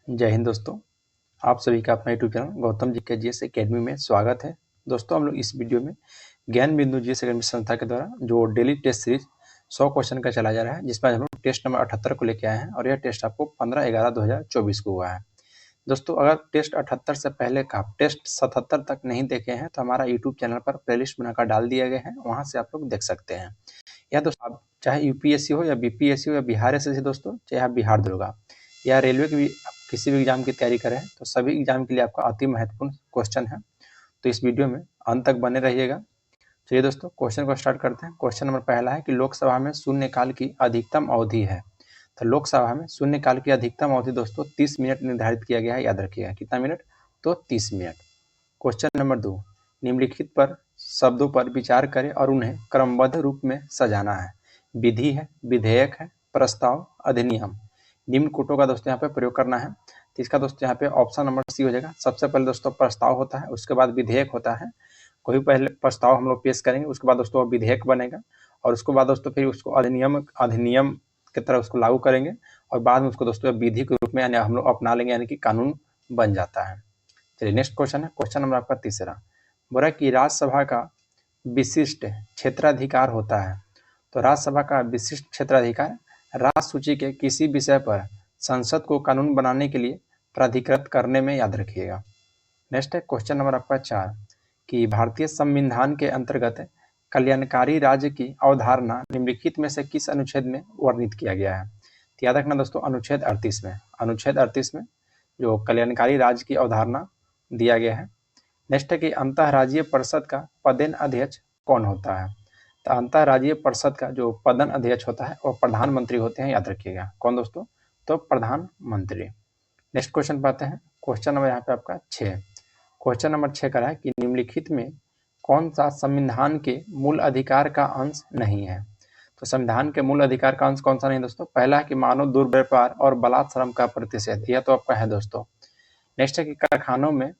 जय हिंद दोस्तों। आप सभी का अपना यूट्यूब चैनल गौतम जी के जीएस एकेडमी में स्वागत है। दोस्तों, हम लोग इस वीडियो में ज्ञान बिंदु जीएस एकेडमी संस्था के द्वारा जो डेली टेस्ट सीरीज 100 क्वेश्चन का चला जा रहा है, जिसमें हम लोग टेस्ट नंबर 78 को लेके आए हैं और यह टेस्ट आपको 15/11/2024 को हुआ है। दोस्तों, अगर टेस्ट 78 से पहले का टेस्ट 77 तक नहीं देखे हैं तो हमारा यूट्यूब चैनल पर प्लेलिस्ट बनाकर डाल दिए गए हैं, वहाँ से आप लोग देख सकते हैं। या दोस्तों, आप चाहे यूपीएससी हो या बीपीएससी हो या बिहार एसएससी, दोस्तों चाहे आप बिहार दरोगा या रेलवे की भी किसी भी एग्जाम की तैयारी करें तो सभी एग्जाम के लिए आपका अति महत्वपूर्ण क्वेश्चन है। तो इस वीडियो में अंत तक बने रहिएगा। चलिए दोस्तों, क्वेश्चन को स्टार्ट करते हैं। क्वेश्चन नंबर पहला है कि लोकसभा में शून्यकाल की अधिकतम अवधि है। तो लोकसभा में शून्यकाल की अधिकतम अवधि दोस्तों 30 मिनट निर्धारित किया गया है। याद रखिएगा कितना मिनट, तो 30 मिनट। क्वेश्चन नंबर 2, निम्नलिखित पर शब्दों पर विचार करें और उन्हें क्रमबद्ध रूप में सजाना है। विधि है, विधेयक है, प्रस्ताव, अधिनियम। निम्न कोटों का दोस्तों यहाँ पे प्रयोग करना है। तो इसका दोस्तों यहाँ पे ऑप्शन नंबर सी हो जाएगा। सबसे पहले दोस्तों प्रस्ताव होता है, उसके बाद विधेयक होता है। कोई पहले प्रस्ताव हम लोग पेश करेंगे, उसके बाद दोस्तों विधेयक बनेगा और उसके बाद दोस्तों फिर उसको अधिनियम की तरह उसको लागू करेंगे और बाद में उसको दोस्तों विधि के रूप में यानी हम लोग अपना लेंगे, यानी कि कानून बन जाता है। चलिए नेक्स्ट क्वेश्चन है। क्वेश्चन नंबर आपका तीसरा, बोला कि राज्यसभा का विशिष्ट क्षेत्राधिकार होता है। तो राज्यसभा का विशिष्ट क्षेत्राधिकार राज्य सूची के किसी विषय पर संसद को कानून बनाने के लिए प्राधिकृत करने में, याद रखिएगा। नेक्स्ट है क्वेश्चन नंबर आपका 4 कि भारतीय संविधान के अंतर्गत कल्याणकारी राज्य की अवधारणा निम्नलिखित में से किस अनुच्छेद में वर्णित किया गया है। तो याद रखना दोस्तों, अनुच्छेद 38 में, अनुच्छेद 38 में जो कल्याणकारी राज्य की अवधारणा दिया गया है। नेक्स्ट है कि अंतर्राज्यीय परिषद का पदेन अध्यक्ष कौन होता है। तो अंतर्राज्यीय परिषद का जो पदन अध्यक्ष होता है वो प्रधानमंत्री होते हैं। याद रखिएगा कौन दोस्तों, तो प्रधानमंत्री। नेक्स्ट क्वेश्चन पाते हैं। क्वेश्चन नंबर यहाँ पे आपका 6। क्वेश्चन नंबर 6 का है कि निम्नलिखित में कौन सा संविधान के मूल अधिकार का अंश नहीं है। तो संविधान के मूल अधिकार का अंश कौन सा नहीं दोस्तों, पहला है कि मानव दुर्व्यवहार और बलात् श्रम का प्रतिषेध, यह तो आपका है दोस्तों। नेक्स्ट है कि कारखानों में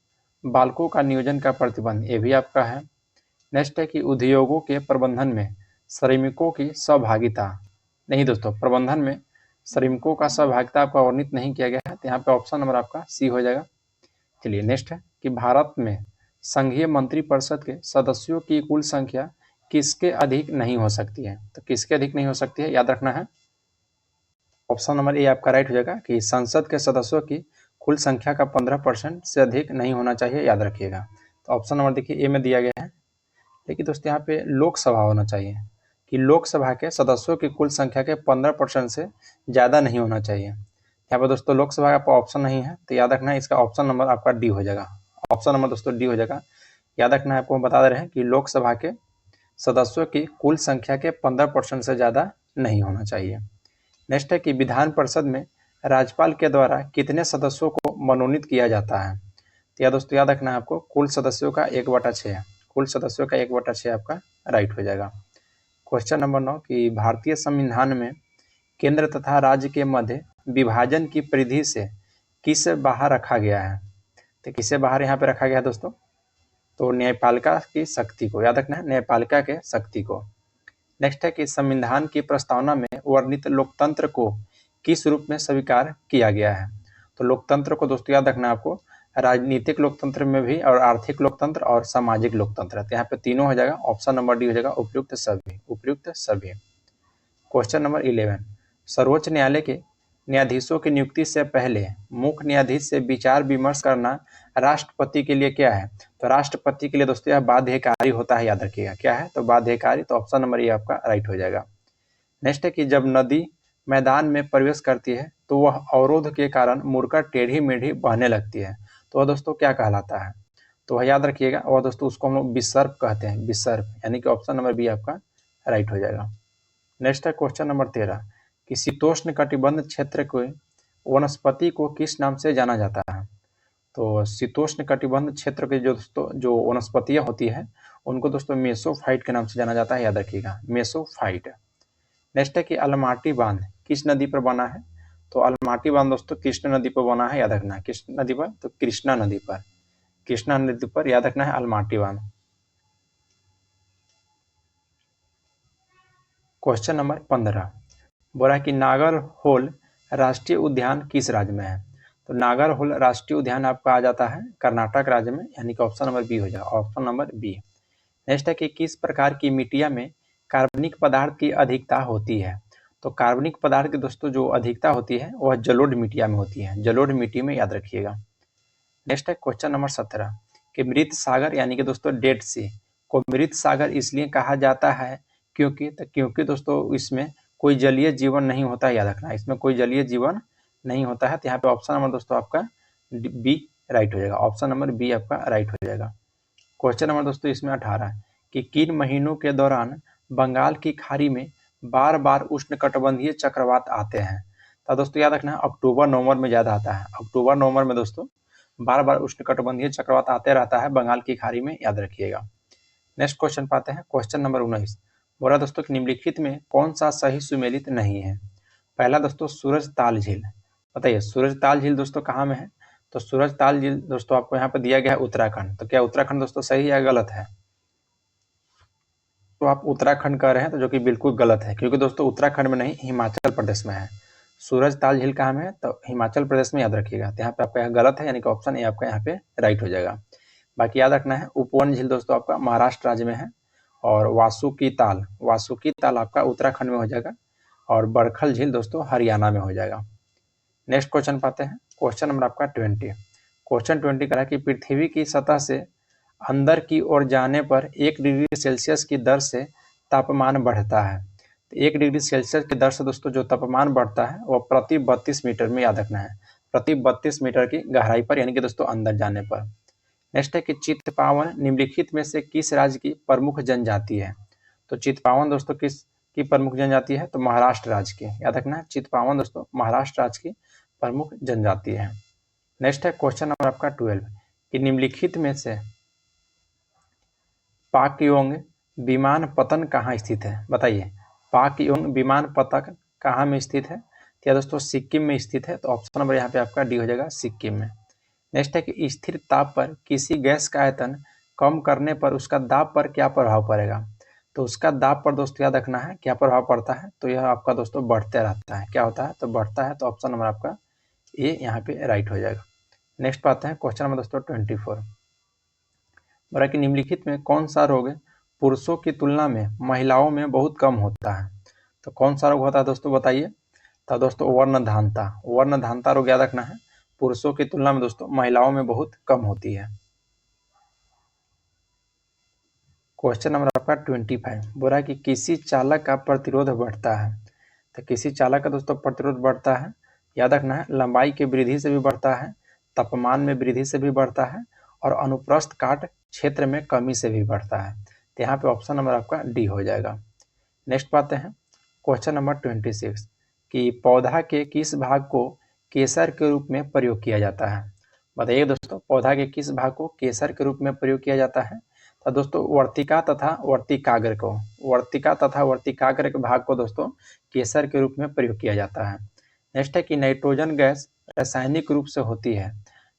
बालकों का नियोजन का प्रतिबंध, ये भी आपका है। नेक्स्ट है कि उद्योगों के प्रबंधन में श्रमिकों की सहभागिता, नहीं दोस्तों, प्रबंधन में श्रमिकों का सहभागिता आपका वर्णित नहीं किया गया है, तो यहाँ पे ऑप्शन नंबर आपका सी हो जाएगा। चलिए नेक्स्ट है कि भारत में संघीय मंत्रिपरिषद के सदस्यों की कुल संख्या किसके अधिक नहीं हो सकती है। तो किसके अधिक नहीं हो सकती है, याद रखना है। ऑप्शन नंबर ए आपका राइट हो जाएगा कि संसद के सदस्यों की कुल संख्या का 15% से अधिक नहीं होना चाहिए, याद रखिएगा। तो ऑप्शन नंबर देखिए ए में दिया गया है, लेकिन दोस्तों यहाँ पे लोकसभा होना चाहिए कि लोकसभा के सदस्यों की कुल संख्या के 15% से ज़्यादा नहीं होना चाहिए। यहाँ पर दोस्तों लोकसभा का ऑप्शन नहीं है, तो याद रखना है इसका ऑप्शन नंबर आपका डी हो जाएगा। ऑप्शन नंबर दोस्तों डी हो जाएगा। याद रखना है, आपको बता दे रहे हैं कि लोकसभा के सदस्यों की कुल संख्या के 15% से ज़्यादा नहीं होना चाहिए। नेक्स्ट है कि विधान परिषद में राज्यपाल के द्वारा कितने सदस्यों को मनोनीत किया जाता है। तो यह दोस्तों याद रखना है आपको, कुल सदस्यों का 1/6, कुल सदस्यों का 1/6 आपका राइट हो जाएगा। क्वेश्चन नंबर 9 कि भारतीय संविधान में केंद्र तथा राज्य के मध्य विभाजन की परिधि से किस बाहर रखा गया है। तो किसे बाहर यहाँ पे रखा गया है दोस्तों, तो न्यायपालिका की शक्ति को, याद रखना है न्यायपालिका के शक्ति को। नेक्स्ट है कि संविधान की प्रस्तावना में वर्णित लोकतंत्र को किस रूप में स्वीकार किया गया है। तो लोकतंत्र को दोस्तों याद रखना है आपको, राजनीतिक लोकतंत्र में भी और आर्थिक लोकतंत्र और सामाजिक लोकतंत्र, तो यहाँ पे तीनों हो जाएगा। ऑप्शन नंबर डी हो जाएगा, उपयुक्त सभी, उपयुक्त सभी। क्वेश्चन नंबर 11, सर्वोच्च न्यायालय के न्यायाधीशों की नियुक्ति से पहले मुख्य न्यायाधीश से विचार विमर्श करना राष्ट्रपति के लिए क्या है। तो राष्ट्रपति के लिए दोस्तों यह बाध्यकारी होता है, याद रखिएगा क्या है, तो बाध्यकारी। तो ऑप्शन नंबर ये आपका राइट हो जाएगा। नेक्स्ट है कि जब नदी मैदान में प्रवेश करती है तो वह अवरोध के कारण मुड़कर टेढ़ी मेढ़ी बहने लगती है, तो वह दोस्तों क्या कहलाता है। तो वह याद रखिएगा, वह दोस्तों उसको हम लोग विसर्प कहते हैं, विसर्प, यानी कि ऑप्शन नंबर बी आपका राइट हो जाएगा। नेक्स्ट है क्वेश्चन नंबर 13 कि शीतोष्ण कटिबंध क्षेत्र के वनस्पति को किस नाम से जाना जाता है। तो शीतोष्ण कटिबंध क्षेत्र के जो दोस्तों जो वनस्पतियां होती है उनको दोस्तों मेसोफाइट के नाम से जाना जाता है, याद रखिएगा मेसोफाइट। नेक्स्ट है कि अलमाटी बांध किस नदी पर बना है। तो अलमाटी बांध दोस्तों कृष्णा नदी पर बना है, याद रखना, किस नदी पर, तो कृष्णा नदी पर, कृष्णा नदी पर याद रखना है अलमाटी बांध। क्वेश्चन नंबर 15 बोला कि नागरहोल राष्ट्रीय उद्यान किस राज्य में है। तो नागरहोल राष्ट्रीय उद्यान आपका आ जाता है कर्नाटक राज्य में, यानी कि ऑप्शन नंबर बी हो जाएगा, ऑप्शन नंबर बी। नेक्स्ट है कि किस प्रकार की मिट्टिया में कार्बनिक पदार्थ की अधिकता होती है। तो कार्बनिक पदार्थ की दोस्तों जो अधिकता होती है वह जलोढ़ मिट्टिया में होती है, जलोढ़ मिट्टी में, याद रखिएगा। नेक्स्ट है क्वेश्चन नंबर 17 कि मृत सागर यानी कि दोस्तों डेड सी को मृत सागर इसलिए कहा जाता है क्योंकि दोस्तों इसमें कोई जलीय जीवन नहीं होता है, याद रखना, इसमें कोई जलीय जीवन नहीं होता है। तो यहाँ पे ऑप्शन नंबर दोस्तों आपका बी राइट हो जाएगा, ऑप्शन नंबर बी आपका राइट हो जाएगा। क्वेश्चन नंबर दोस्तों इसमें 18 कि किन महीनों के दौरान बंगाल की खाड़ी में बार बार उष्णकटिबंधीय चक्रवात आते हैं। तो दोस्तों याद रखना अक्टूबर नवंबर में ज्यादा आता है, अक्टूबर नवंबर में दोस्तों बार बार उष्णकटिबंधीय चक्रवात आते रहता है बंगाल की खाड़ी में, याद रखिएगा। नेक्स्ट क्वेश्चन पाते हैं, क्वेश्चन नंबर 19 बोला दोस्तों निम्नलिखित में कौन सा सही सुमेलित नहीं है। पहला दोस्तों सूरज ताल झील, बताइए सूरज ताल झील दोस्तों कहाँ में है। तो सूरज ताल झील दोस्तों आपको यहाँ पर दिया गया है उत्तराखंड। तो क्या उत्तराखंड दोस्तों सही या गलत है। तो आप उत्तराखंड कह रहे हैं, तो जो कि बिल्कुल गलत है, क्योंकि दोस्तों उत्तराखंड में नहीं हिमाचल प्रदेश में है। सूरज ताल झील कहाँ में है, तो हिमाचल प्रदेश में, याद रखिएगा। तो यहाँ पे आपका गलत है, यानी कि ऑप्शन ए आपका यहाँ पे राइट हो जाएगा। बाकी याद रखना है उपवन झील दोस्तों आपका महाराष्ट्र राज्य में है, और वासुकी ताल आपका उत्तराखंड में हो जाएगा, और बरखल झील दोस्तों हरियाणा में हो जाएगा। नेक्स्ट क्वेश्चन पाते हैं, क्वेश्चन नंबर आपका 20। क्वेश्चन 20 कह कि पृथ्वी की सतह से अंदर की ओर जाने पर 1 डिग्री सेल्सियस की दर से तापमान बढ़ता है। तो 1 डिग्री सेल्सियस की दर से दोस्तों जो तापमान बढ़ता है वह प्रति 32 मीटर में, याद रखना है, प्रति 32 मीटर की गहराई पर, यानी कि दोस्तों अंदर जाने पर। नेक्स्ट है कि चित्पावन निम्नलिखित में से किस राज्य की प्रमुख जनजाति है। तो चित्पावन दोस्तों किस की प्रमुख जनजाति है, तो महाराष्ट्र राज्य की, याद रखना है चित्पावन दोस्तों महाराष्ट्र राज्य की प्रमुख जनजाति है। नेक्स्ट है क्वेश्चन नंबर आपका 12 कि निम्नलिखित में से पाकयोंग विमान पतन कहाँ स्थित है। बताइए पाकयोंग विमान पतन कहाँ में स्थित है। क्या दोस्तों सिक्किम में स्थित है। तो ऑप्शन नंबर यहाँ पे आपका डी हो जाएगा, सिक्किम में। नेक्स्ट है कि स्थिर ताप पर किसी गैस का आयतन कम करने पर उसका दाब पर क्या प्रभाव पड़ेगा। तो उसका दाब पर दोस्तों याद रखना है क्या प्रभाव पड़ता है, तो यह आपका दोस्तों बढ़ते रहता है। क्या होता है, तो बढ़ता है। तो ऑप्शन नंबर आपका ए यहाँ पे राइट हो जाएगा। नेक्स्ट पाते हैं क्वेश्चन नंबर दोस्तों 24 बोला कि निम्नलिखित में कौन सा रोग पुरुषों की तुलना में महिलाओं में बहुत कम होता है। तो कौन सा रोग होता है दोस्तों बताइए। तो दोस्तों वर्णधानता रोग, याद रखना है, पुरुषों की तुलना में दोस्तों महिलाओं में बहुत कम होती है। क्वेश्चन नंबर आपका 25 बोला कि किसी चालक का प्रतिरोध बढ़ता है। तो किसी चालक का दोस्तों प्रतिरोध बढ़ता है, याद रखना है, लंबाई की वृद्धि से भी बढ़ता है, तापमान में वृद्धि से भी बढ़ता है, और अनुप्रस्थ काट क्षेत्र में कमी से भी बढ़ता है। तो यहाँ पे ऑप्शन नंबर आपका डी हो जाएगा। नेक्स्ट पाते हैं क्वेश्चन नंबर 26 कि पौधा के किस भाग को केसर के रूप में प्रयोग किया जाता है। बताइए दोस्तों पौधा के किस भाग को केसर के रूप में प्रयोग किया जाता है। तो दोस्तों वर्तिका तथा वर्तिकाग्र के भाग को दोस्तों केसर के रूप में प्रयोग किया जाता है। नेक्स्ट है कि नाइट्रोजन गैस रासायनिक रूप से होती है।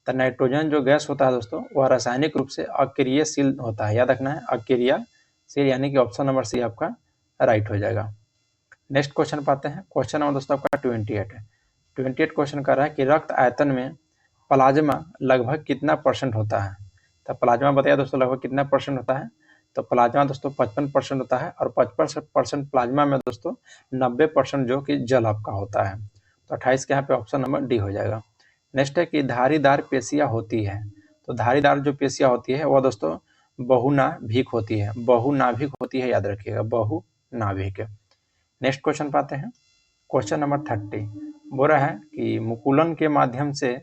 तो नाइट्रोजन जो गैस होता है दोस्तों वह रासायनिक रूप से अक्रियशील होता है, याद रखना है अक्रियाशील, यानी कि ऑप्शन नंबर सी आपका राइट हो जाएगा। नेक्स्ट क्वेश्चन पाते हैं, क्वेश्चन नंबर दोस्तों आपका 28 क्वेश्चन कर रहा है कि रक्त आयतन में प्लाज्मा लगभग कितना % होता है। तो प्लाज्मा बताइए दोस्तों लगभग कितना % होता है। तो प्लाज्मा दोस्तों 55% होता है, और 55% प्लाज्मा में दोस्तों 90% जो कि जल आपका होता है। तो 28 के यहाँ पे ऑप्शन नंबर डी हो जाएगा। नेक्स्ट है कि धारीदार पेशियां होती है। तो धारीदार जो पेशियां होती है वह दोस्तों बहुनाभिक होती है, याद रखिएगा बहुनाभिक। नेक्स्ट क्वेश्चन पाते हैं, क्वेश्चन नंबर 30 बोल रहा है कि मुकुलन के माध्यम से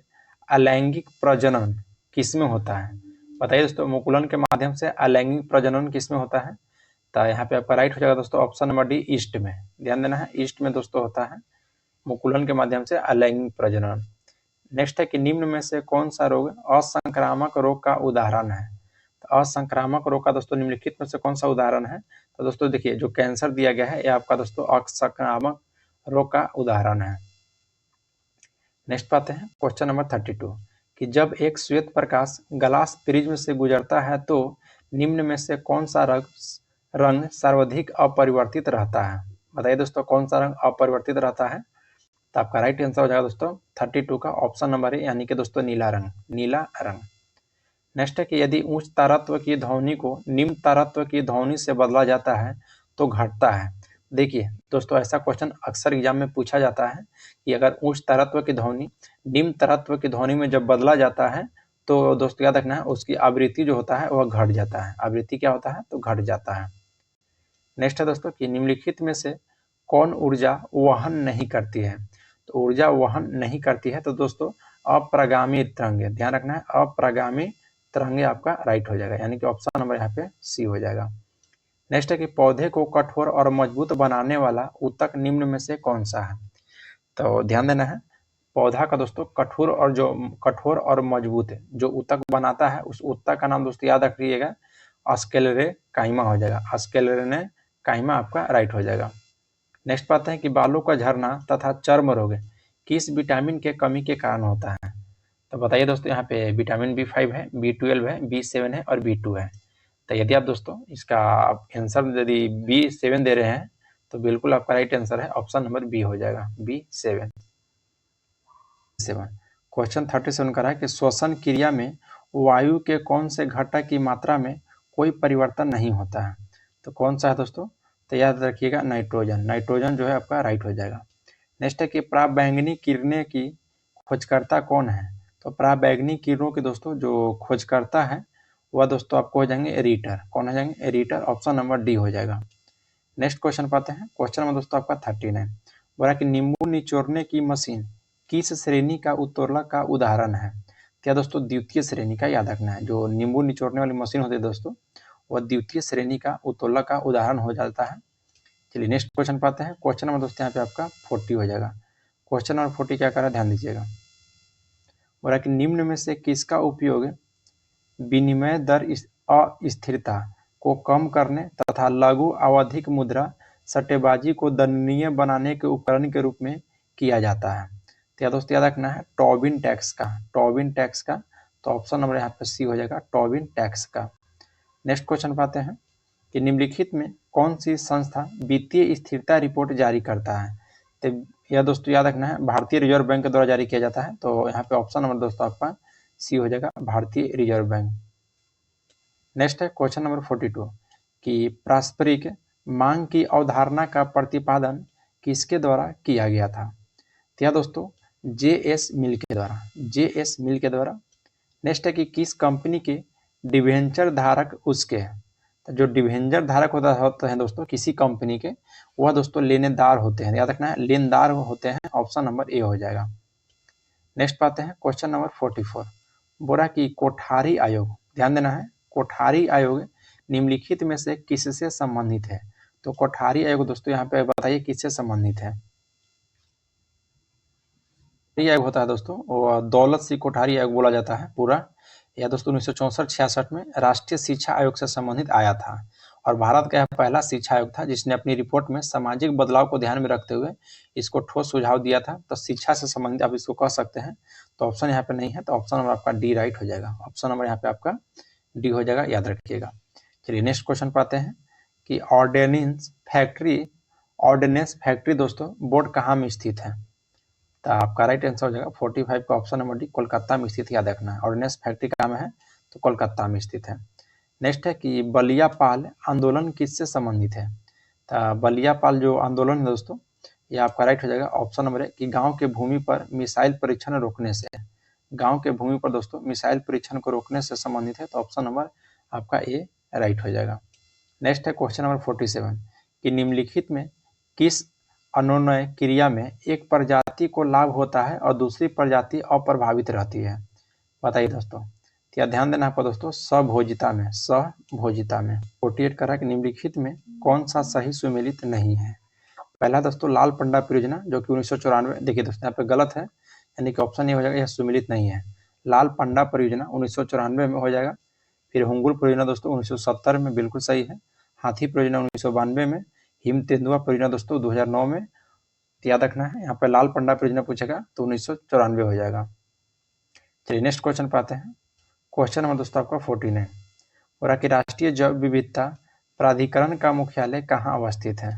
अलैंगिक प्रजनन किसमें होता है। बताइए दोस्तों मुकुलन के माध्यम से अलैंगिक प्रजनन किसमें होता है। तो यहाँ पे आपका राइट हो जाएगा दोस्तों ऑप्शन नंबर डी ईस्ट में, ध्यान देना है, ईस्ट में दोस्तों होता है मुकुलन के माध्यम से अलैंगिक प्रजनन। नेक्स्ट है कि निम्न में से कौन सा रोग असंक्रामक रोग का उदाहरण है। तो असंक्रामक रोग का दोस्तों निम्नलिखित में से कौन सा उदाहरण है। तो दोस्तों देखिए जो कैंसर दिया गया है यह आपका दोस्तों असंक्रामक रोग का उदाहरण है। नेक्स्ट पाते हैं क्वेश्चन नंबर 32 कि जब एक श्वेत प्रकाश ग्लास प्रिज्म से गुजरता है तो निम्न में से कौन सा रंग सर्वाधिक अपरिवर्तित रहता है। बताइए दोस्तों कौन सा रंग अपरिवर्तित रहता है। तो आपका राइट आंसर हो जाएगा दोस्तों 32 का ऑप्शन नंबर है, यानी कि दोस्तों नीला रंग, नीला रंग। नेक्स्ट है कि यदि उच्च तारत्व की ध्वनि को निम्न तारत्व की ध्वनि से बदला जाता है तो घटता है। देखिए दोस्तों, ऐसा क्वेश्चन अक्सर एग्जाम में पूछा जाता है कि अगर उच्च तारत्व की ध्वनि निम्न तारत्व की ध्वनि में जब बदला जाता है तो दोस्तों याद रखना है उसकी आवृत्ति जो होता है वह घट जाता है। आवृत्ति क्या होता है? तो घट जाता है। नेक्स्ट है दोस्तों कि निम्नलिखित में से कौन ऊर्जा वहन नहीं करती है? तो ऊर्जा वहन नहीं करती है तो दोस्तों अप्रगामी तरंगे, ध्यान रखना है अप्रगामी तरंगे आपका राइट हो जाएगा, यानी कि ऑप्शन नंबर यहाँ पे सी हो जाएगा। नेक्स्ट है कि पौधे को कठोर और मजबूत बनाने वाला ऊतक निम्न में से कौन सा है? तो ध्यान देना है, पौधा का दोस्तों कठोर और मजबूत जो ऊतक बनाता है उस ऊतक का नाम दोस्तों याद रखिएगा स्क्लेरेकाइमा हो जाएगा। स्क्लेरेकाइमा आपका राइट हो जाएगा। नेक्स्ट बात है कि बालों का झड़ना तथा चर्म रोग किस विटामिन के कमी के कारण होता है? तो बताइए दोस्तों, यहाँ पे विटामिन B5 है, B12 है, B7 है और B2 है। तो यदि आप दोस्तों इसका आंसर यदि B7 दे रहे हैं तो बिल्कुल आपका राइट आंसर है ऑप्शन नंबर बी हो जाएगा, B7। क्वेश्चन 37 का है कि श्वसन क्रिया में वायु के कौन से घटक की मात्रा में कोई परिवर्तन नहीं होता है? तो कौन सा है दोस्तों? तो याद रखिएगा नाइट्रोजन। नाइट्रोजन जो है आपका राइट हो जाएगा। नेक्स्ट है कि पराबैंगनी किरणें की खोजकर्ता कौन है? तो पराबैंगनी किरणों के दोस्तों जो खोजकर्ता है वह दोस्तों आपको हो जाएंगे एरीटर। कौन हो जाएंगे? एरीटर। ऑप्शन नंबर डी हो जाएगा। नेक्स्ट क्वेश्चन पाते हैं। क्वेश्चन नंबर दोस्तों आपका 39 बोला कि नींबू निचोड़ने की मशीन किस श्रेणी का उत्तोलक का उदाहरण है? क्या दोस्तों? द्वितीय श्रेणी का याद रखना है। जो नींबू निचोड़ने वाली मशीन होती है दोस्तों वह द्वितीय श्रेणी का उत्तोलक का उदाहरण हो जाता है। चलिए नेक्स्ट क्वेश्चन पाते हैं। क्वेश्चन नंबर दोस्तों यहाँ पे आपका 40 हो जाएगा। क्वेश्चन नंबर 40 क्या कर रहा है ध्यान दीजिएगा। बोला कि निम्न में से किसका उपयोग विनिमय दर अस्थिरता को कम करने तथा लघु आवधिक मुद्रा सट्टेबाजी को दंडनीय बनाने के उपकरण के रूप में किया जाता है? तो दोस्तों याद रखना है टोबिन टैक्स का। टोबिन टैक्स का तो ऑप्शन नंबर यहाँ पे सी हो जाएगा, टोबिन टैक्स का। नेक्स्ट क्वेश्चन पाते हैं कि निम्नलिखित में कौन सी संस्था वित्तीय स्थिरता रिपोर्ट जारी करता है? तो यह दोस्तों याद रखना है भारतीय रिजर्व बैंक के द्वारा जारी किया जाता है। तो यहाँ पे ऑप्शन नंबर दोस्तों आपका सी हो जाएगा, भारतीय रिजर्व बैंक। नेक्स्ट है क्वेश्चन नंबर 42 कि पारस्परिक मांग की अवधारणा का प्रतिपादन किसके द्वारा किया गया था? क्या दोस्तों? J.S. मिल के द्वारा। J.S. मिल के द्वारा। नेक्स्ट है कि किस कंपनी के डिवेंचर धारक उसके हैं? तो जो डिवेंचर धारक होते हैं दोस्तों किसी कंपनी के वह दोस्तों लेनेदार होते हैं। याद रखना है लेनदार होते हैं। ऑप्शन नंबर ए हो जाएगा। नेक्स्ट पाते हैं क्वेश्चन नंबर 44 बोला कि कोठारी आयोग, ध्यान देना है कोठारी आयोग निम्नलिखित में से किससे संबंधित है? तो कोठारी आयोग दोस्तों यहाँ पे बताइए किससे संबंधित है? आयोग होता है दोस्तों वो दौलत सिंह कोठारी आयोग बोला जाता है पूरा। यह दोस्तों 1964-66 में राष्ट्रीय शिक्षा आयोग से संबंधित आया था और भारत का यह पहला शिक्षा आयोग था जिसने अपनी रिपोर्ट में सामाजिक बदलाव को ध्यान में रखते हुए इसको ठोस सुझाव दिया था। तो शिक्षा से संबंधित आप इसको कह सकते हैं। तो ऑप्शन यहाँ पे नहीं है तो ऑप्शन नंबर आपका डी राइट हो जाएगा। ऑप्शन नंबर यहाँ पे आपका डी हो जाएगा, याद रखिएगा। चलिए नेक्स्ट क्वेश्चन पाते हैं कि ऑर्डिनेंस फैक्ट्री दोस्तों बोर्ड कहाँ में स्थित है? तो आपका राइट आंसर हो जाएगा 45 का ऑप्शन नंबर डी, कोलकाता में स्थित, याद रखना है। ऑर्डिनेंस फैक्ट्री कहाँ में है? तो कोलकाता में स्थित है। नेक्स्ट है कि बलियापाल आंदोलन किससे संबंधित है? तो बलियापाल जो आंदोलन है दोस्तों ये आपका राइट हो जाएगा। ऑप्शन नंबर है कि गांव के भूमि पर मिसाइल परीक्षण रोकने से, गांव के भूमि पर दोस्तों मिसाइल परीक्षण को रोकने से संबंधित है। तो ऑप्शन नंबर आपका ए राइट हो जाएगा। नेक्स्ट है क्वेश्चन नंबर 47 कि निम्नलिखित में किस अनुनय क्रिया में एक प्रजाति को लाभ होता है और दूसरी प्रजाति अप्रभावित रहती है? बताइए दोस्तों। क्या ध्यान देना आपको दोस्तों सहभोजिता में। 48 कर रहा है कि निम्नलिखित में कौन सा सही सुमेलित नहीं है? पहला दोस्तों लाल पंडा परियोजना जो कि 1994, देखिए दोस्तों यहाँ पे गलत है, यानी कि ऑप्शन ये हो जाएगा, यह सुमेलित नहीं है। लाल पंडा परियोजना 1994 में हो जाएगा। फिर हुंगुल परियोजना दोस्तों 1970 में बिल्कुल सही है। हाथी परियोजना 1992 में। हिम तेंदुआ परियोजना दोस्तों 2009 में। याद रखना है यहाँ पे लाल पंडा परियोजना पूछेगा तो 1994 हो जाएगा। चलिए नेक्स्ट क्वेश्चन पाते हैं। क्वेश्चन नंबर दोस्तों आपका 49 और कि राष्ट्रीय जैव विविधता प्राधिकरण का मुख्यालय कहाँ अवस्थित है?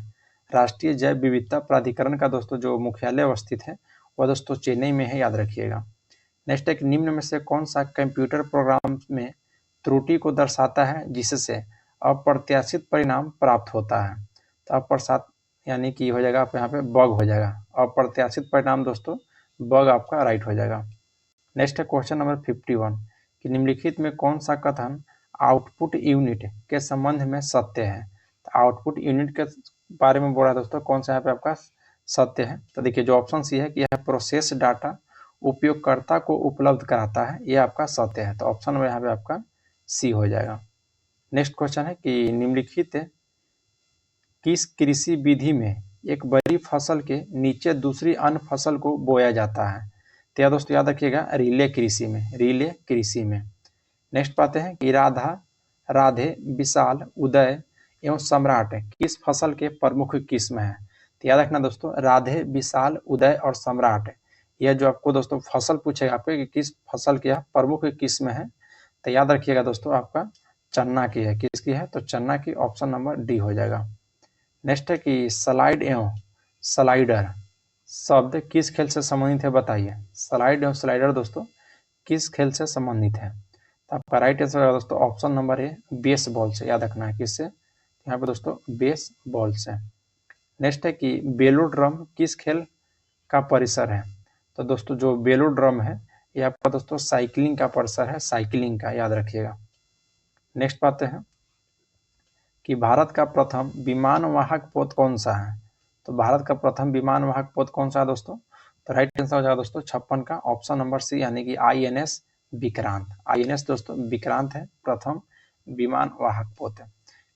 राष्ट्रीय जैव विविधता प्राधिकरण का दोस्तों जो मुख्यालय अवस्थित है वह दोस्तों चेन्नई में है, याद रखिएगा। नेक्स्ट है कि निम्न में से कौन सा कंप्यूटर प्रोग्राम में त्रुटि को दर्शाता है जिससे अप्रत्याशित परिणाम प्राप्त होता है। तो अप्रत्याशित यानी कि हो जाएगा आप यहाँ पे बग हो जाएगा, अप्रत्याशित परिणाम दोस्तों बग आपका राइट हो जाएगा। नेक्स्ट है क्वेश्चन नंबर 51 कि निम्नलिखित में कौन सा कथन आउटपुट यूनिट के संबंध में सत्य है। तो आउटपुट यूनिट के बारे में बोल रहा है दोस्तों, कौन सा यहाँ पे आपका सत्य है। तो देखिए जो ऑप्शन सी है कि यह प्रोसेस डाटा उपयोगकर्ता को उपलब्ध कराता है, यह आपका सत्य है। तो ऑप्शन में यहाँ पे आपका सी हो जाएगा। नेक्स्ट क्वेश्चन है कि निम्नलिखित किस कृषि विधि में एक बड़ी फसल के नीचे दूसरी अन्य फसल को बोया जाता है। तो यह दोस्तों याद रखिएगा रिले कृषि में, रिले कृषि में। नेक्स्ट पाते हैं कि राधा, राधे, विशाल, उदय एवं सम्राट किस फसल के प्रमुख किस्म है। तो याद रखना दोस्तों राधे, विशाल, उदय और सम्राट, यह जो आपको दोस्तों फसल पूछेगा आपको कि किस फसल की प्रमुख किस्म है, तो याद रखिएगा दोस्तों आपका चन्ना की है। किसकी है, तो चन्ना की, ऑप्शन नंबर डी हो जाएगा। नेक्स्ट है कि स्लाइड एवं स्लाइडर शब्द किस खेल से संबंधित है, बताइए। स्लाइड एवं स्लाइडर दोस्तों किस खेल से संबंधित है। तो आपका राइट आंसर होगा दोस्तों ऑप्शन नंबर ए बेसबॉल से, याद रखना है किससे, यहाँ पे दोस्तों बेसबॉल से। नेक्स्ट है कि बेलोड्रम किस खेल का परिसर है। तो दोस्तों जो बेलोड्रम है ये आपका दोस्तों साइकिलिंग का परिसर है, साइकिलिंग का, याद रखिएगा। नेक्स्ट पाते हैं कि भारत का प्रथम विमानवाहक पोत कौन सा है। तो भारत का प्रथम विमानवाहक पोत कौन सा है दोस्तों, तो राइट आंसर हो जाएगा दोस्तों 56 का, ऑप्शन नंबर सी यानी कि INS विक्रांत। INS दोस्तों विक्रांत है प्रथम विमानवाहक पोत।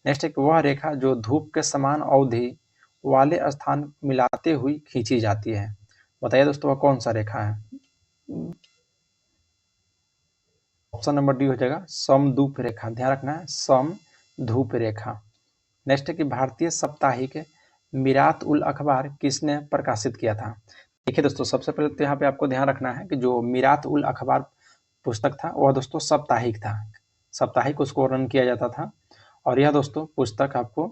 नेक्स्ट है कि वह रेखा जो धूप के समान अवधि वाले स्थान मिलाते हुई खींची जाती है, बताइए दोस्तों वह कौन सा रेखा है। ऑप्शन नंबर डी हो जाएगा समधूप रेखा, ध्यान रखना है समधूप रेखा। नेक्स्ट है कि भारतीय साप्ताहिक मीरात उल अखबार किसने प्रकाशित किया था। देखिए दोस्तों सबसे पहले तो यहाँ पे आपको ध्यान रखना है कि जो मीरात उल अखबार पुस्तक था वह दोस्तों साप्ताहिक था, साप्ताहिक उसको रन किया जाता था। और यह दोस्तों पुस्तक आपको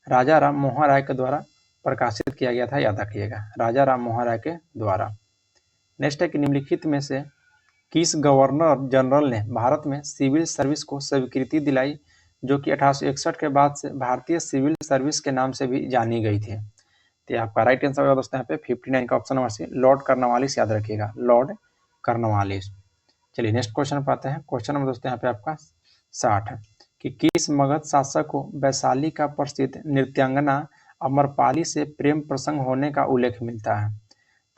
राजा राम मोहन राय के द्वारा प्रकाशित किया गया था, याद रखिएगा राजा राम मोहन राय के द्वारा। नेक्स्ट है कि निम्नलिखित में से किस गवर्नर जनरल ने भारत में सिविल सर्विस को स्वीकृति दिलाई जो कि 1861 के बाद से भारतीय सिविल सर्विस के नाम से भी जानी गई थी। तो आपका राइट आंसर होगा दोस्तों यहाँ पे 59 का option number C Lord Cornwallis, याद रखिएगा लॉर्ड कर्नवालिस। चलिए नेक्स्ट क्वेश्चन पाते हैं। क्वेश्चन नंबर दोस्तों यहाँ पे आपका 60 कि किस मगध शासक को वैशाली का प्रसिद्ध नृत्यांगना अमरपाली से प्रेम प्रसंग होने का उल्लेख मिलता है।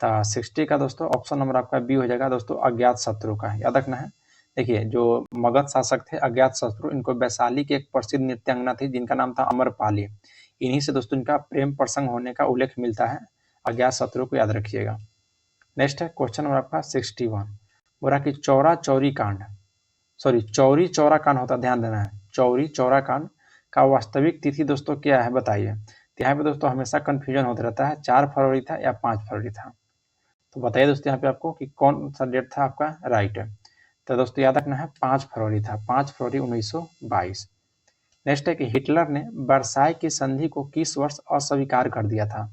तो 60 का दोस्तों ऑप्शन नंबर आपका बी हो जाएगा दोस्तों अज्ञात शत्रु का, याद रखना है। देखिए जो मगध शासक थे अज्ञात शत्रु, इनको वैशाली की एक प्रसिद्ध नृत्यांगना थी जिनका नाम था अमरपाली, इन्हीं से दोस्तों इनका प्रेम प्रसंग होने का उल्लेख मिलता है, अज्ञात शत्रु को याद रखिएगा। नेक्स्ट है क्वेश्चन नंबर आपका 61 बोला कि चौरा चौरी कांड, सॉरी चौरी चौरा कांड होता, ध्यान देना है चौरी चौरा कांड का वास्तविक तिथि दोस्तों क्या है, बताइए। तो यहाँ पे दोस्तों हमेशा कंफ्यूजन होता रहता है 4 फरवरी था या 5 फरवरी था, तो बताइए दोस्तों यहाँ पे आपको कि कौन सा डेट था आपका राइट है। तो दोस्तों याद रखना है 5 फरवरी था, 5 फरवरी 1922। नेक्स्ट है कि हिटलर ने वर्साई की संधि को किस वर्ष अस्वीकार कर दिया था।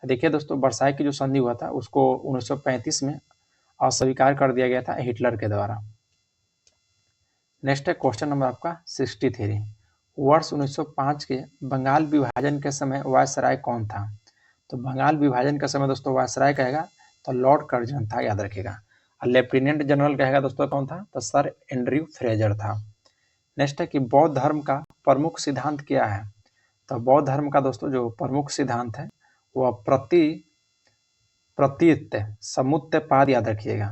देखिए दोस्तों वर्साई की जो संधि हुआ था उसको 1935 में अस्वीकार कर दिया गया था हिटलर के द्वारा। नेक्स्ट है क्वेश्चन नंबर आपका 63 वर्ष 1905 के बंगाल विभाजन के समय वायसराय कौन था। तो बंगाल विभाजन के समय दोस्तों वायसराय कहेगा तो लॉर्ड कर्जन था, याद रखिएगा। और लेफ्टिनेंट जनरल कहेगा दोस्तों कौन था, तो सर एंड्रयू फ्रेजर था। नेक्स्ट है कि बौद्ध धर्म का प्रमुख सिद्धांत क्या है। तो बौद्ध धर्म का दोस्तों जो प्रमुख सिद्धांत है वह प्रतीत्य समुत्पाद, याद रखिएगा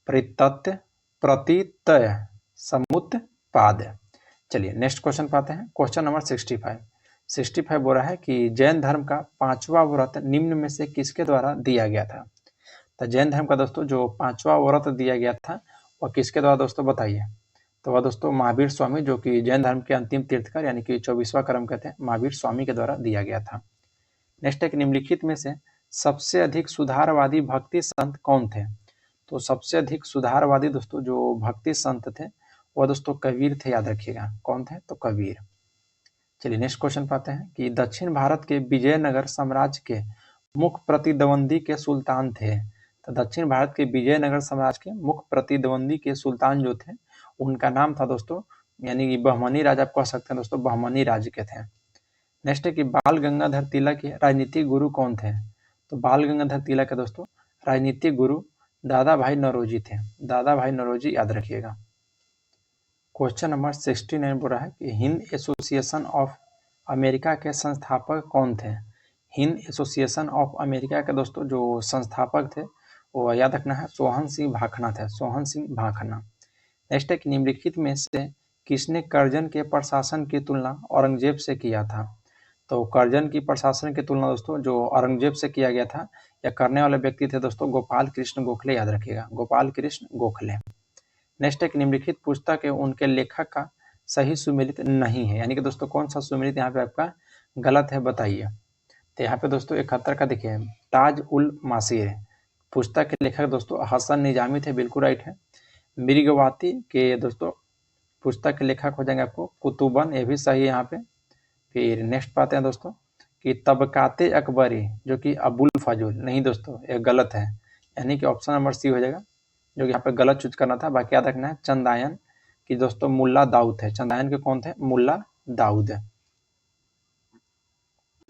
प्रत्यत्य प्रतीतय समुत्पाद। चलिए नेक्स्ट क्वेश्चन पाते हैं। क्वेश्चन नंबर 65 बोल रहा है कि जैन धर्म का 5वां व्रत निम्न में से किसके द्वारा दिया गया था। तो जैन धर्म का दोस्तों जो 5वां व्रत दिया गया था वह किसके द्वारा दोस्तों, बताइए। तो वह दोस्तों महावीर स्वामी, जो कि जैन धर्म के अंतिम तीर्थकर यानी कि 24वां क्रम कहते हैं, महावीर स्वामी के द्वारा दिया गया था। नेक्स्ट है कि निम्नलिखित में से सबसे अधिक सुधारवादी भक्ति संत कौन थे। तो सबसे अधिक सुधारवादी दोस्तों जो भक्ति संत थे वह दोस्तों कबीर थे, याद रखिएगा कौन थे, तो कबीर। चलिए नेक्स्ट क्वेश्चन पाते हैं कि दक्षिण भारत के विजयनगर साम्राज्य के मुख्य प्रतिद्वंदी के सुल्तान थे। तो दक्षिण भारत के विजयनगर साम्राज्य के मुख्य प्रतिद्वंदी के सुल्तान जो थे उनका नाम था दोस्तों, यानी कि बहमनी राज आप कह सकते हैं दोस्तों, बहमनी राज्य के थे। नेक्स्ट है कि बाल गंगाधर तिलक के राजनीतिक गुरु कौन थे? तो बाल गंगाधर तिलक के दोस्तों राजनीतिक गुरु दादा भाई नौरोजी थे। दादा भाई नौरोजी याद रखिएगा। क्वेश्चन नंबर 69 बोल रहा है कि हिंद एसोसिएशन ऑफ अमेरिका के संस्थापक कौन थे? हिंद एसोसिएशन ऑफ अमेरिका के दोस्तों जो संस्थापक थे वो याद रखना है सोहन सिंह भाखना थे, सोहन सिंह भाखना। नेक्स्ट है कि निम्नलिखित में से किसने करजन के प्रशासन की तुलना औरंगजेब से किया था? तो करजन की प्रशासन की तुलना दोस्तों जो औरंगजेब से किया गया था या करने वाले व्यक्ति थे दोस्तों गोपाल कृष्ण गोखले, याद रखिएगा गोपाल कृष्ण गोखले। नेक्स्ट है कि निम्नलिखित पुस्तक है उनके लेखक का सही सुमेलित नहीं है, यानी कि दोस्तों कौन सा सुमेलित यहाँ पे आपका गलत है बताइए। तो यहाँ पे दोस्तों 71 का देखिए ताज उल मासीर पुस्तक के लेखक दोस्तों हसन निजामी थे, बिल्कुल राइट है। मिर्गवाती के दोस्तों पुस्तक के लेखक हो जाएंगे आपको कुतुबन, ये भी सही है यहाँ पे। फिर नेक्स्ट पाते हैं दोस्तों कि तबकाते अकबरी जो कि अबुल फजूल, नहीं दोस्तों ये गलत है, यानी कि ऑप्शन नंबर सी हो जाएगा जो कि यहाँ पे गलत चूज करना था। बाकी याद रखना है चंदायन की दोस्तों मुल्ला दाऊद है। चंदायन के कौन थे? मुल्ला दाऊद है।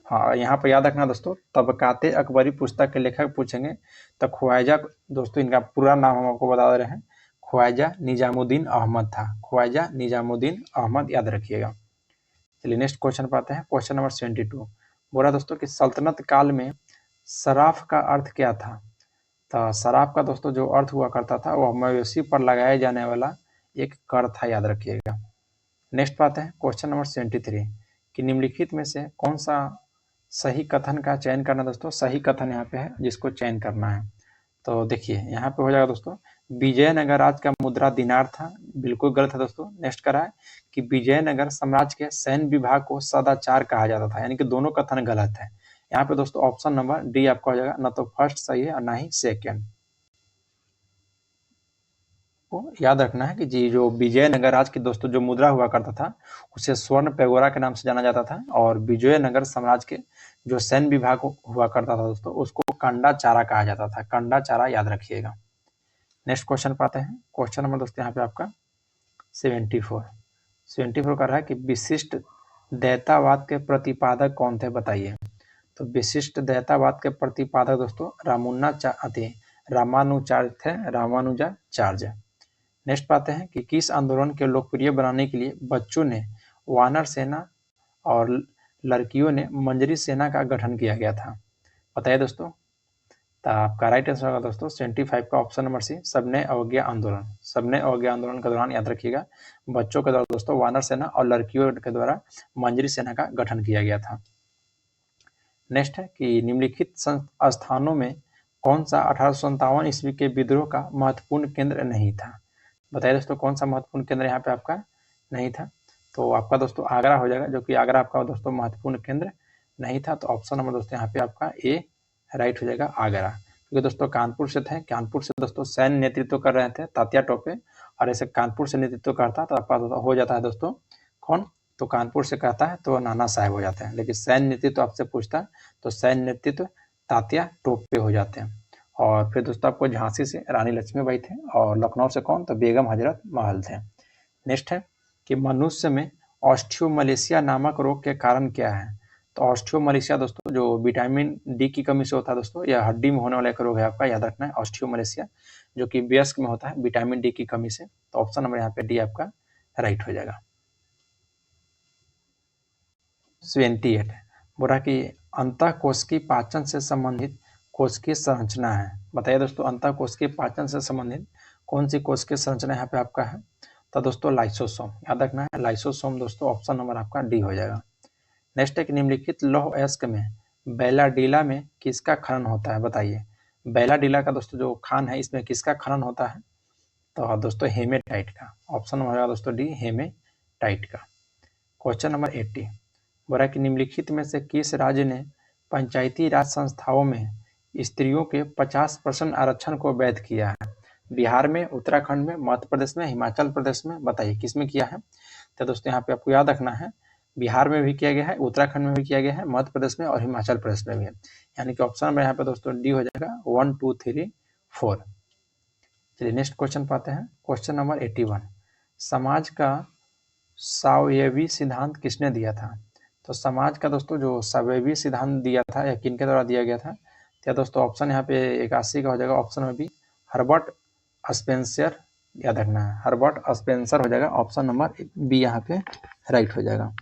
हाँ यहाँ पे याद रखना दोस्तों तबकाते अकबरी पुस्तक के लेखक पूछेंगे तो ख्वाजा दोस्तों इनका पूरा नाम हम आपको बता दे रहे हैं, ख्वाजा निजामुद्दीन अहमद था, ख्वाजा निजामुद्दीन अहमद याद रखिएगा। चलिए नेक्स्ट क्वेश्चन पर आते हैं। क्वेश्चन नंबर 72 बोला दोस्तों कि सल्तनत काल में सराफ का अर्थ क्या था? तो सराफ का दोस्तों जो अर्थ हुआ करता था वह मवेशी पर लगाया जाने वाला एक कर था, याद रखिएगा। नेक्स्ट पाते हैं क्वेश्चन नंबर 73 कि निम्नलिखित में से कौन सा सही कथन का चयन करना दोस्तों? सही कथन यहाँ पे है जिसको चयन करना है। तो देखिए यहाँ पे हो जाएगा दोस्तों विजयनगर राज्य का मुद्रा दिनार था, बिल्कुल गलत है दोस्तों। नेक्स्ट करा है कि विजयनगर साम्राज्य के सैन्य विभाग को सदाचार कहा जाता था, यानी कि दोनों कथन गलत है। यहाँ पे दोस्तों ऑप्शन नंबर डी आपका हो जाएगा, ना तो फर्स्ट सही है और ना ही सेकेंड। को याद रखना है कि जी जो विजयनगर राज्य की दोस्तों जो मुद्रा हुआ करता था उसे स्वर्ण पेगोरा के नाम से जाना जाता था, और विजयनगर साम्राज्य के जो सैन्य विभाग हुआ करता था दोस्तों उसको कंडा चारा कहा जाता था, कंडा चारा याद रखिएगा। नेक्स्ट क्वेश्चन पाते हैं। क्वेश्चन नंबर दोस्तों यहाँ पे आपका 74 कर रहा है कि विशिष्ट दैतावाद के प्रतिपादक कौन थे बताइए। तो विशिष्ट दैतावाद के प्रतिपादक दोस्तों रामानुजाचार्य थे, रामानुजाचार्य। नेक्स्ट पाते हैं कि किस आंदोलन के लोकप्रिय बनाने के लिए बच्चों ने वानर सेना और लड़कियों ने मंजरी सेना का गठन किया गया था बताइए दोस्तों। तो आपका राइट आंसर होगा दोस्तों 75 का ऑप्शन नंबर सी, सबने अवज्ञा आंदोलन। सबने अवज्ञा आंदोलन के दौरान याद रखिएगा बच्चों के द्वारा दोस्तों वानर सेना और लड़कियों के द्वारा मंजरी सेना का गठन किया गया था। नेक्स्ट है कि निम्नलिखित स्थानों में कौन सा 1857 ईस्वी के विद्रोह का महत्वपूर्ण केंद्र नहीं था बताइए दोस्तों, कौन सा महत्वपूर्ण केंद्र यहाँ पे आपका नहीं था? तो आपका दोस्तों आगरा हो जाएगा, जो कि आगरा आपका दोस्तों महत्वपूर्ण केंद्र नहीं था। तो ऑप्शन नंबर दोस्तों यहाँ पे आपका ए राइट हो जाएगा आगरा, क्योंकि दोस्तों कानपुर से थे, कानपुर से दोस्तों सैन्य नेतृत्व कर रहे थे तात्या टोपे, और ऐसे कानपुर से नेतृत्व करता तो आपका हो जाता है दोस्तों कौन? तो कानपुर से कहता है तो नाना साहेब हो जाते हैं, लेकिन सैन्य नेतृत्व आपसे पूछता है तो सैन्य नेतृत्व तात्या टोपे हो जाते हैं। और फिर दोस्तों आपको झांसी से रानी लक्ष्मीबाई थे, और लखनऊ से कौन? तो बेगम हजरत महल थे। नेक्स्ट है कि मनुष्य में ऑस्टियोमलेशिया नामक रोग के कारण क्या है? तो ऑस्टियोमलेशिया दोस्तों जो विटामिन डी की कमी से होता है दोस्तों, यह हड्डी में होने वाला एक रोग है आपका, याद रखना है ऑस्टियोमलेशिया, जो कि वयस्क में होता है विटामिन डी की कमी से। तो ऑप्शन नंबर यहाँ पे डी आपका राइट हो जाएगा। 78 बोला कि अंतःकोशिकीय पाचन से संबंधित कोशिकीय संरचना है बताइए दोस्तों, अंतःकोशिकीय पाचन से संबंधित कौन सी कोशिकीय संरचना यहाँ पे आपका है? तो दोस्तों लाइसोसोम, याद रखना है लाइसोसोम दोस्तों, ऑप्शन नंबर आपका डी हो जाएगा। नेक्स्ट एक निम्नलिखित लौह अयस्क में बैलाडीला में किसका खनन होता है बताइए। बैलाडीला का दोस्तों जो खान है इसमें किसका खनन होता है? तो दोस्तों हेमेटाइट का, ऑप्शन नंबर होगा दोस्तों डी हेमेटाइट का। क्वेश्चन नंबर 80 बोला कि निम्नलिखित में से किस राज्य ने पंचायती राज संस्थाओं में स्त्रियों के 50% आरक्षण को वैध किया है? बिहार में, उत्तराखंड में, मध्य प्रदेश में, हिमाचल प्रदेश में, बताइए किस में किया है? तो दोस्तों यहाँ पे आपको याद रखना है बिहार में भी किया गया है, उत्तराखंड में भी किया गया है, मध्य प्रदेश में और हिमाचल प्रदेश में भी है, यानी कि ऑप्शन नंबर यहाँ पे दोस्तों डी हो जाएगा 1 2 3 4। चलिए नेक्स्ट क्वेश्चन पाते हैं। क्वेश्चन नंबर 81, समाज का सावयवी सिद्धांत किसने दिया था? तो समाज का दोस्तों जो सावयवी सिद्धांत दिया था या किनके द्वारा दिया गया था? क्या दोस्तों ऑप्शन यहाँ पे 81 का हो जाएगा ऑप्शन में बी, हर्बर्ट स्पेंसर। याद रखना है हर्बर्ट स्पेंसर हो जाएगा, ऑप्शन नंबर बी यहाँ पे राइट हो जाएगा।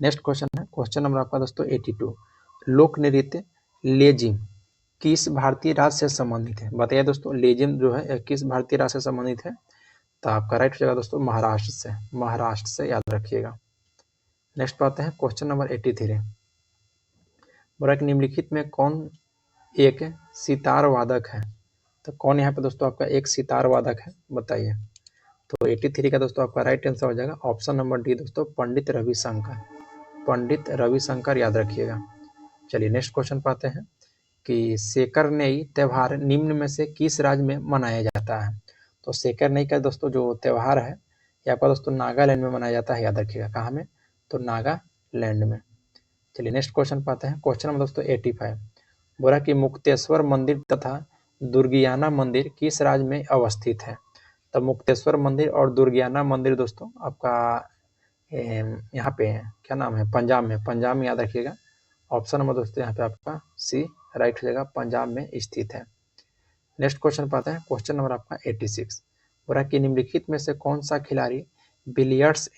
नेक्स्ट क्वेश्चन है क्वेश्चन नंबर आपका दोस्तों 82, लोक नृत्य लेजिम किस भारतीय राज्य से संबंधित है? बताइए दोस्तों लेजिम जो है किस भारतीय राज्य से संबंधित है? तो आपका राइट हो जाएगा दोस्तों महाराष्ट्र से, महाराष्ट्र से याद रखिएगा। नेक्स्ट पाते हैं क्वेश्चन नंबर 83, बोला कि निम्नलिखित में कौन एक सितार वादक है? तो कौन यहाँ पे दोस्तों आपका एक सितार वादक है बताइए। तो 83 का दोस्तों आपका राइट आंसर हो जाएगा ऑप्शन नंबर डी दोस्तों पंडित रविशंकर, पंडित रविशंकर याद रखिएगा। चलिए नेक्स्ट क्वेश्चन पाते हैं कि सेकरनेई त्यौहार निम्न में से किस राज्य में मनाया जाता है? तो सेकरनेई का दोस्तों जो त्यौहार है ये आपका दोस्तों नागालैंड में मनाया जाता है, याद रखिएगा। कहाँ में? तो नागालैंड में। चलिए नेक्स्ट क्वेश्चन पाते हैं क्वेश्चन नंबर दोस्तों 85, बोला कि मुक्तेश्वर मंदिर तथा दुर्गियाना मंदिर किस राज्य में अवस्थित है? तो मुक्तेश्वर मंदिर और दुर्गियाना मंदिर दोस्तों आपका यहाँ पे है, क्या नाम है, पंजाब में, पंजाब में याद रखिएगा। ऑप्शन नंबर दोस्तों यहाँ पे आपका सी राइट हो जाएगा, पंजाब में स्थित है। नेक्स्ट क्वेश्चन पाते हैं क्वेश्चन नंबर आपका 86, बोला कि निम्नलिखित में से कौन सा खिलाड़ी बिलियर्ड्स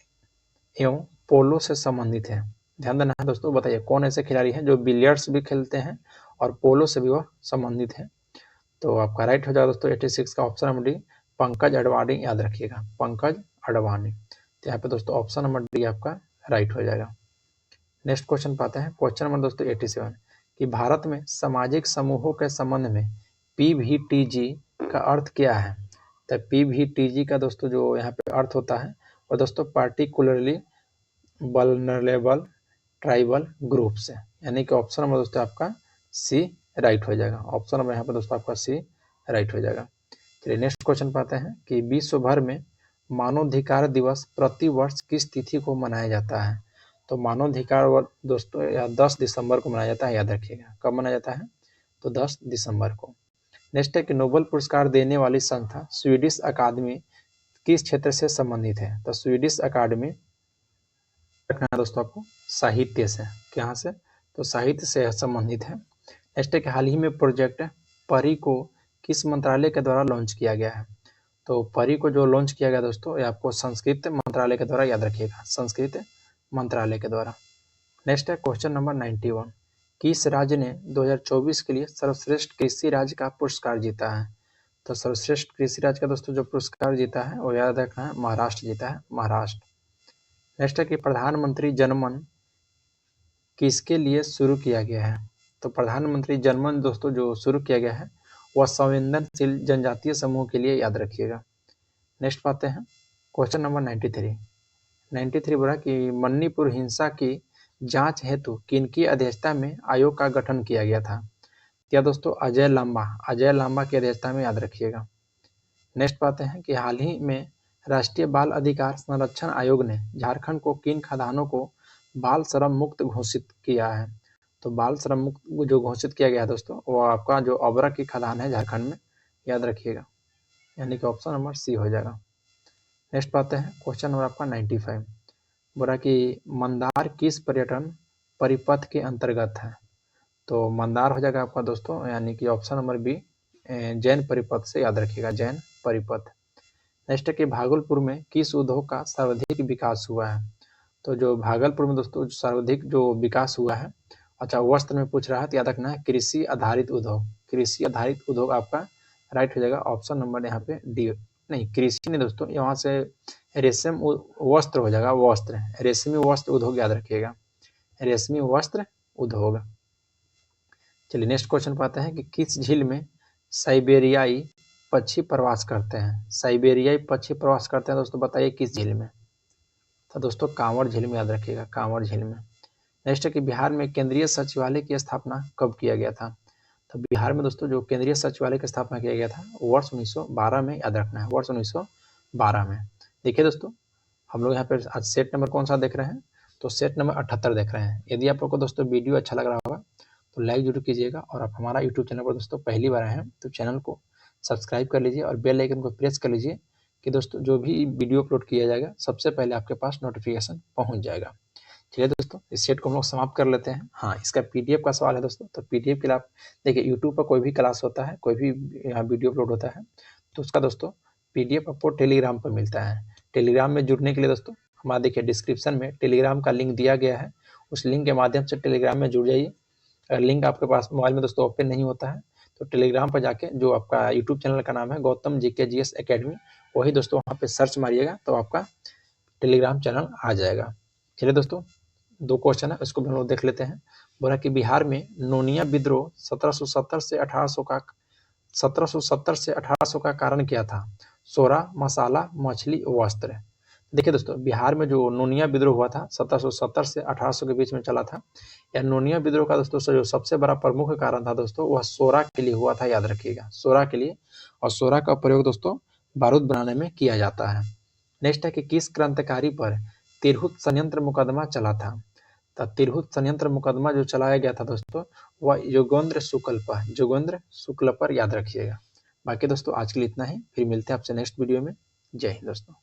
एवं पोलो से संबंधित है? ध्यान देना है दोस्तों, बताइए कौन ऐसे खिलाड़ी हैं जो बिलियर्ड्स भी खेलते हैं और पोलो से भी वह संबंधित है? तो आपका राइट हो जाएगा दोस्तों 86 का option number D Pankaj Advani याद रखिएगा, पंकज अडवाणी। तो यहाँ पे दोस्तों ऑप्शन नंबर डी आपका राइट हो जाएगा। नेक्स्ट क्वेश्चन पाते हैं क्वेश्चन नंबर दोस्तों 87 कि भारत में सामाजिक समूहों के संबंध में पीवीटीजी का अर्थ क्या है? तो पीवीटीजी का दोस्तों जो यहाँ पे अर्थ होता है और दोस्तों पार्टिकुलरली वल्नरेबल ट्राइबल ग्रुप से, यानी कि ऑप्शन नंबर दोस्तों आपका सी राइट हो जाएगा। ऑप्शन नंबर यहाँ पे दोस्तों आपका सी राइट हो जाएगा। चलिए नेक्स्ट क्वेश्चन पाते हैं कि विश्व भर में मानवाधिकार दिवस प्रति वर्ष किस तिथि को मनाया जाता है? तो मानवाधिकार दोस्तों 10 दिसंबर को मनाया जाता है, याद रखिएगा। कब मनाया जाता है? तो 10 दिसंबर को। नेक्स्ट है कि नोबेल पुरस्कार देने वाली संस्था स्वीडिश अकादमी किस क्षेत्र से संबंधित है? तो स्वीडिश अकादमी रखना है दोस्तों आपको साहित्य से, कहाँ से? तो साहित्य से संबंधित है। नेक्स्ट है कि हाल ही में प्रोजेक्ट परी को किस मंत्रालय के द्वारा लॉन्च किया गया है? तो परी को जो लॉन्च किया गया दोस्तों ये आपको संस्कृत मंत्रालय के द्वारा, याद रखिएगा, संस्कृत मंत्रालय के द्वारा। नेक्स्ट है क्वेश्चन नंबर 91, किस राज्य ने 2024 के लिए सर्वश्रेष्ठ कृषि राज्य का पुरस्कार जीता है? तो सर्वश्रेष्ठ कृषि राज्य का दोस्तों जो पुरस्कार जीता है वो याद रखना है महाराष्ट्र जीता है, महाराष्ट्र। नेक्स्ट है कि प्रधानमंत्री जनमन किसके लिए शुरू किया गया है? तो प्रधानमंत्री जनमन दोस्तों जो शुरू किया गया है वह संवेदनशील जनजातीय समूह के लिए, याद रखिएगा। नेक्स्ट पाते हैं क्वेश्चन नंबर 93 बोला कि मणिपुर हिंसा की जांच हेतु किनकी अध्यक्षता में आयोग का गठन किया गया था? क्या दोस्तों अजय लांबा की अध्यक्षता में, याद रखिएगा। नेक्स्ट पाते हैं कि हाल ही में राष्ट्रीय बाल अधिकार संरक्षण आयोग ने झारखंड को किन खदानों को बाल श्रम मुक्त घोषित किया है? तो बाल श्रम मुक्त जो घोषित किया गया है दोस्तों वो आपका जो ओबरा की खदान है झारखंड में, याद रखिएगा, यानी कि ऑप्शन नंबर सी हो जाएगा। नेक्स्ट पाते हैं क्वेश्चन नंबर आपका 95, बोला कि मंदार किस पर्यटन परिपथ के अंतर्गत है? तो मंदार हो जाएगा आपका दोस्तों यानी कि ऑप्शन नंबर बी जैन परिपथ से, याद रखिएगा, जैन परिपथ। नेक्स्ट है कि भागलपुर में किस उद्योग का सर्वाधिक विकास हुआ है? तो जो भागलपुर में दोस्तों सर्वाधिक जो विकास हुआ है, अच्छा वस्त्र में पूछ रहा है तो याद रखना है कृषि आधारित उद्योग, कृषि आधारित उद्योग आपका राइट हो जाएगा। ऑप्शन नंबर यहाँ पे डी, नहीं कृषि नहीं दोस्तों, यहाँ से रेशम वस्त्र हो जाएगा, वस्त्र, रेशमी वस्त्र उद्योग, याद रखिएगा, रेशमी वस्त्र उद्योग। चलिए नेक्स्ट क्वेश्चन पाते हैं कि किस झील में साइबेरियाई पक्षी प्रवास करते हैं? साइबेरियाई पक्षी प्रवास करते हैं दोस्तों, बताइए किस झील में? तो दोस्तों कांवड़ झील में, याद रखिएगा, कांवड़ झील में। नेक्स्ट है कि बिहार में केंद्रीय सचिवालय की स्थापना कब किया गया था? तो बिहार में दोस्तों जो केंद्रीय सचिवालय की स्थापना किया गया था वर्ष 1912 में, याद रखना है, वर्ष 1912 में। देखिए दोस्तों हम लोग यहाँ पे आज सेट नंबर कौन सा देख रहे हैं? तो सेट नंबर 78 देख रहे हैं। यदि आप लोग को दोस्तों वीडियो अच्छा लग रहा होगा तो लाइक जरूर कीजिएगा, और आप हमारा यूट्यूब चैनल पर दोस्तों पहली बार आए हैं तो चैनल को सब्सक्राइब कर लीजिए और बेल आइकन को प्रेस कर लीजिए कि दोस्तों जो भी वीडियो अपलोड किया जाएगा सबसे पहले आपके पास नोटिफिकेशन पहुंच जाएगा। चलिए दोस्तों, इस सेट को हम लोग समाप्त कर लेते हैं। हाँ, इसका पीडीएफ का सवाल है दोस्तों, तो पीडीएफ के लिए आप देखिए यूट्यूब पर कोई भी क्लास होता है, कोई भी यहाँ वीडियो अपलोड होता है, तो उसका दोस्तों पीडीएफ आपको टेलीग्राम पर मिलता है। टेलीग्राम में जुड़ने के लिए दोस्तों हमारा देखिए डिस्क्रिप्शन में टेलीग्राम का लिंक दिया गया है, उस लिंक के माध्यम से टेलीग्राम में जुड़ जाइए। अगर लिंक आपके पास मोबाइल में दोस्तों ओपन नहीं होता है तो टेलीग्राम पर जाके जो आपका यूट्यूब चैनल का नाम है गौतम जीके जीएस एकेडमी, वही दोस्तों वहाँ पे सर्च मारिएगा तो आपका टेलीग्राम चैनल आ जाएगा। चलिए दोस्तों, 2 क्वेश्चन है, इसको भी हम लोग देख लेते हैं। बोला कि बिहार में नोनिया विद्रोह 1770 से 1800 का कारण क्या था? सोरा, मसाला, मछली, वस्त्र। देखिए दोस्तों, बिहार में जो नोनिया विद्रोह हुआ था 1770 से 1800 के बीच में चला था। या नोनिया विद्रोह का दोस्तों जो सबसे बड़ा प्रमुख कारण था दोस्तों वह सोरा के लिए हुआ था, याद रखिएगा, सोरा के लिए। और सोरा का प्रयोग दोस्तों बारूद बनाने में किया जाता है। नेक्स्ट है कि किस क्रांतिकारी पर तिरहुत संयंत्र मुकदमा चला था? तो तिरहुत संयंत्र मुकदमा जो चलाया गया था दोस्तों वह योगेंद्र शुक्ल पर, याद रखिएगा। बाकी दोस्तों आज के लिए इतना ही, फिर मिलते हैं आपसे नेक्स्ट वीडियो में। जय हिंद दोस्तों।